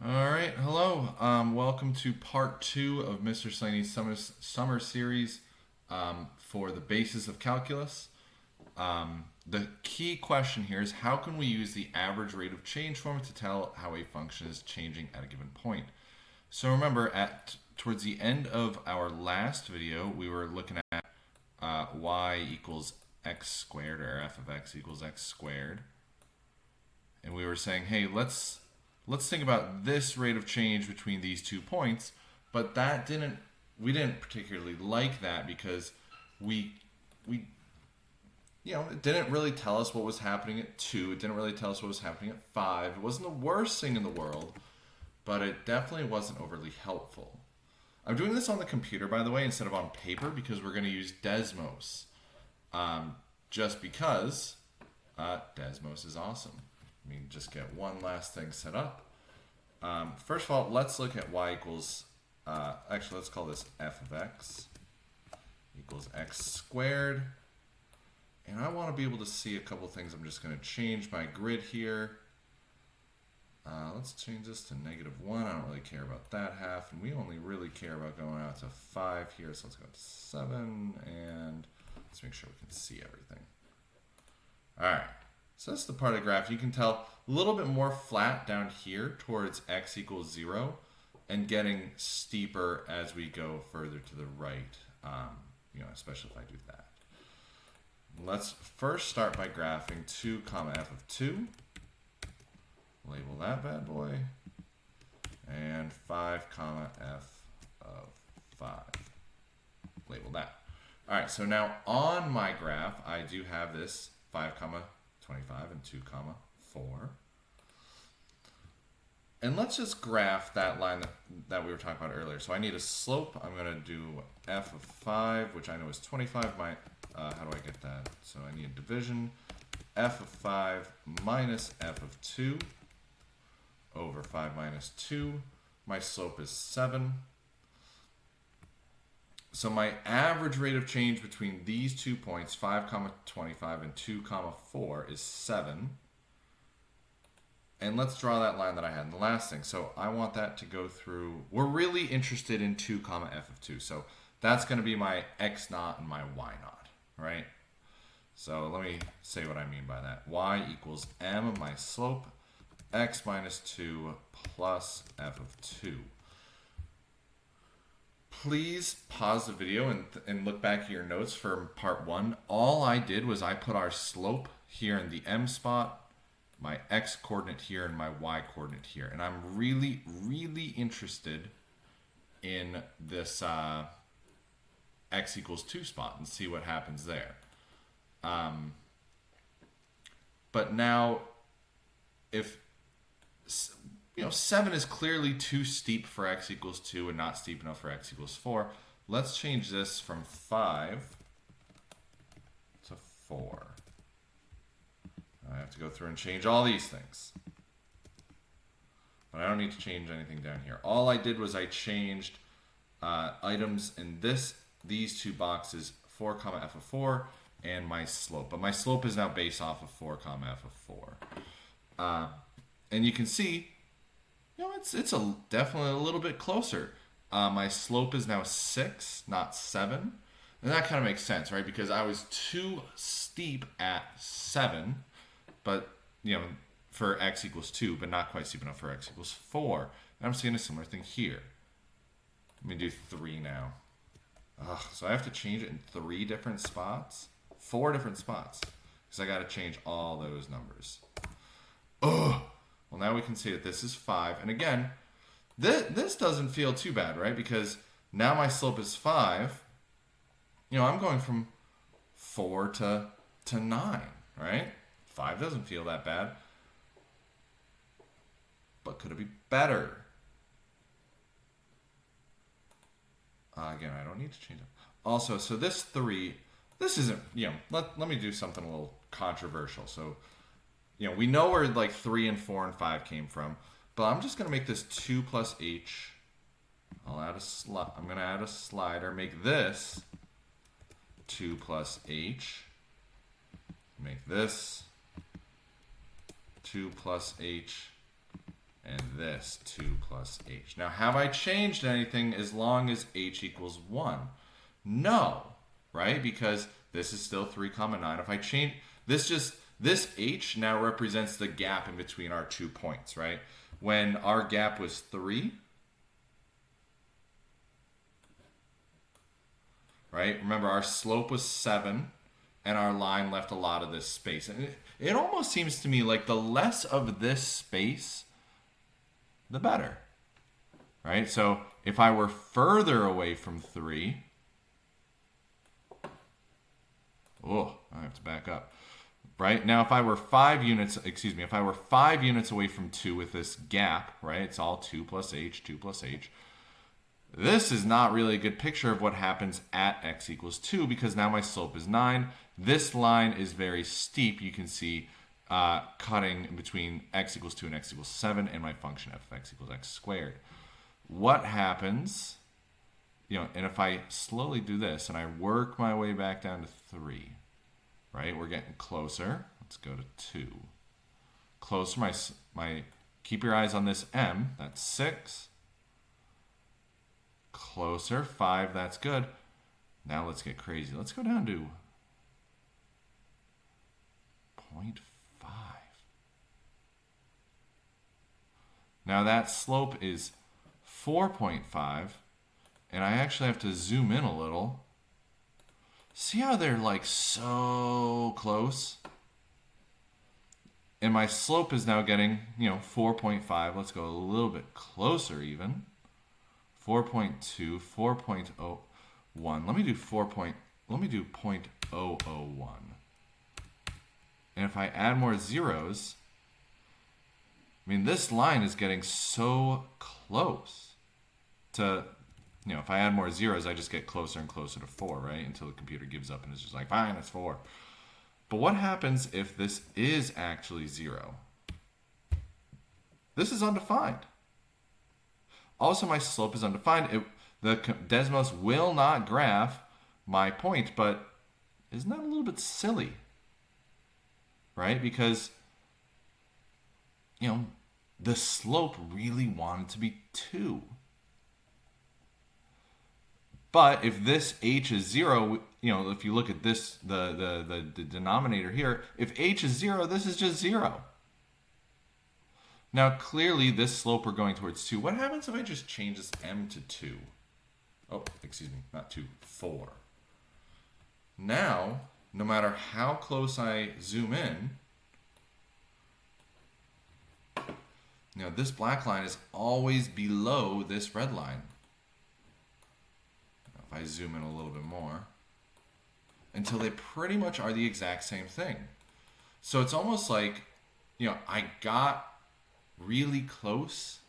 All right, hello. Welcome to part two of Mr. Slaney's summer series for the basis of calculus. The key question here is how can we use the average rate of change formula to tell how a function is changing at a given point? So remember, towards the end of our last video, we were looking at y equals x squared, or f of x equals x squared, and we were saying, hey, let's think about this rate of change between these 2 points, but we didn't particularly like that because we it didn't really tell us what was happening at 2. It didn't really tell us what was happening at 5. It wasn't the worst thing in the world, but it definitely wasn't overly helpful. I'm doing this on the computer, by the way, instead of on paper because we're going to use Desmos. Just because Desmos is awesome. Let me just get one last thing set up. First of all, let's look at y equals, actually let's call this f of x equals x squared. And I want to be able to see a couple things. I'm just going to change my grid here. Let's change this to -1. I don't really care about that half. And we only really care about going out to 5 here. So let's go to 7. And let's make sure we can see everything. All right. So that's the part of the graph. You can tell a little bit more flat down here towards x equals 0 and getting steeper as we go further to the right, especially if I do that. Let's first start by graphing 2 comma f of 2. Label that bad boy. And 5 comma f of 5. Label that. All right, so now on my graph, I do have this 5 comma 25 and 2 comma 4. And let's just graph that line that we were talking about earlier. So I need a slope. I'm going to do f of 5, which I know is 25. How do I get that? So I need a division. F of 5 minus f of 2 over 5 minus 2. My slope is 7. So my average rate of change between these 2 points, 5 comma 25 and 2 comma 4, is 7. And let's draw that line that I had in the last thing. So I want that to go through. We're really interested in 2 comma f of 2. So that's going to be my x naught and my y naught, right? So let me say what I mean by that. Y equals m of my slope, x minus 2 plus f of 2. Please pause the video and look back at your notes for part 1. All I did was I put our slope here in the m spot, my x coordinate here, and my y coordinate here. And I'm really, really interested in this x equals 2 spot and see what happens there. But now, if 7 is clearly too steep for x equals 2 and not steep enough for x equals 4. Let's change this from 5 to 4. I have to go through and change all these things. But I don't need to change anything down here. All I did was I changed items in these 2 boxes, 4 comma f of 4 and my slope. But my slope is now based off of 4 comma f of 4. And you can see, it's definitely a little bit closer. My slope is now 6, not 7. And that kind of makes sense, right? Because I was too steep at 7, but, for x equals 2, but not quite steep enough for x equals 4. And I'm seeing a similar thing here. Let me do 3 now. So I have to change it in 3 different spots? 4 different spots. Because I got to change all those numbers. Well, now we can see that this is 5. And again, this doesn't feel too bad, right? Because now my slope is 5. I'm going from 4 to 9, right? 5 doesn't feel that bad. But could it be better? Again, I don't need to change it. Also, so this 3, this isn't, let me do something a little controversial. So, we know where like 3 and 4 and 5 came from, but I'm just going to make this 2 plus h. I'm going to add a slider, make this 2 plus h. Make this 2 plus h. and this 2 plus h. Now, have I changed anything as long as h equals 1? No, right? Because this is still 3 comma 9. If I change this h now represents the gap in between our 2 points, right? When our gap was 3, right? Remember, our slope was 7, and our line left a lot of this space. And it almost seems to me like the less of this space, the better, right? So if I were further away from 3, oh, I have to back up. Right now, if I were 5 units, if I were 5 units away from 2 with this gap, right? It's all 2 plus h, 2 plus h. This is not really a good picture of what happens at x equals 2 because now my slope is 9. This line is very steep. You can see cutting between x equals 2 and x equals 7 and my function f of x equals x squared. What happens, and if I slowly do this and I work my way back down to 3, right? We're getting closer. Let's go to 2. Closer, keep your eyes on this m, that's 6. Closer, 5, that's good. Now let's get crazy. Let's go down to 0.5. Now that slope is 4.5, and I actually have to zoom in a little. See how they're like so close? And my slope is now getting, 4.5. Let's go a little bit closer even. 4.2, 4.01. Let me do 0.001. And if I add more zeros, this line is getting so close to, if I add more zeros, I just get closer and closer to 4, right? Until the computer gives up and it's just like, fine, it's 4. But what happens if this is actually 0? This is undefined. Also, my slope is undefined. The Desmos will not graph my point, but isn't that a little bit silly? Right? Because, the slope really wanted to be 2. But if this h is 0, if you look at this, the denominator here, if h is 0, this is just 0. Now, clearly, this slope we're going towards 2. What happens if I just change this m to 2? Oh, excuse me, not 2, 4. Now, no matter how close I zoom in, this black line is always below this red line. If I zoom in a little bit more, until they pretty much are the exact same thing. So it's almost like, I got really close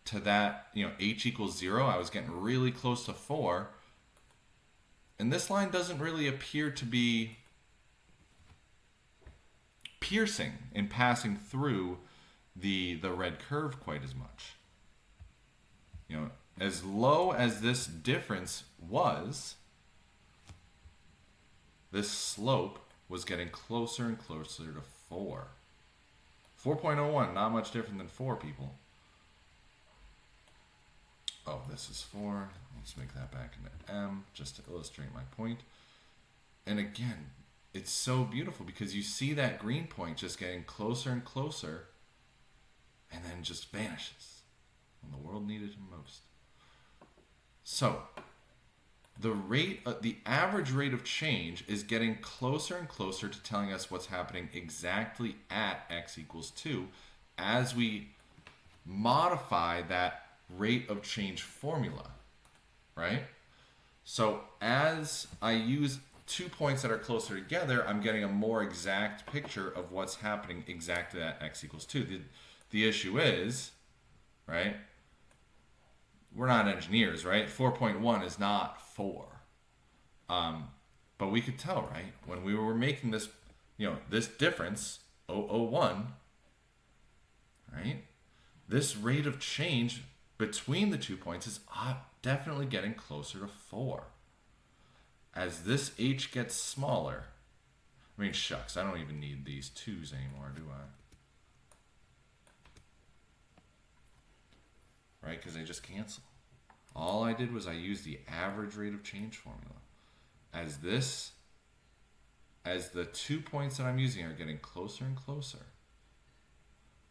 to that, h equals 0. I was getting really close to 4. And this line doesn't really appear to be piercing and passing through the red curve quite as much. As low as this difference was, this slope was getting closer and closer to 4. 4.01, not much different than 4, people. Oh, this is 4. Let's make that back into m, just to illustrate my point. And again, it's so beautiful because you see that green point just getting closer and closer, and then just vanishes when the world needed him most. So, the average rate of change is getting closer and closer to telling us what's happening exactly at x equals 2 as we modify that rate of change formula, right? So as I use 2 points that are closer together, I'm getting a more exact picture of what's happening exactly at x equals 2. The issue is, right, we're not engineers, right? 4.1 is not 4. But we could tell, right? When we were making this, this difference, 0.001, right? This rate of change between the 2 points is definitely getting closer to 4. As this h gets smaller, shucks, I don't even need these 2's anymore, do I? right? Because they just cancel. All I did was I used the average rate of change formula. As the 2 points that I'm using are getting closer and closer,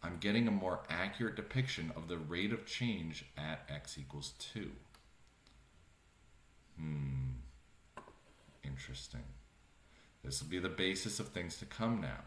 I'm getting a more accurate depiction of the rate of change at x equals 2. Interesting. This will be the basis of things to come now.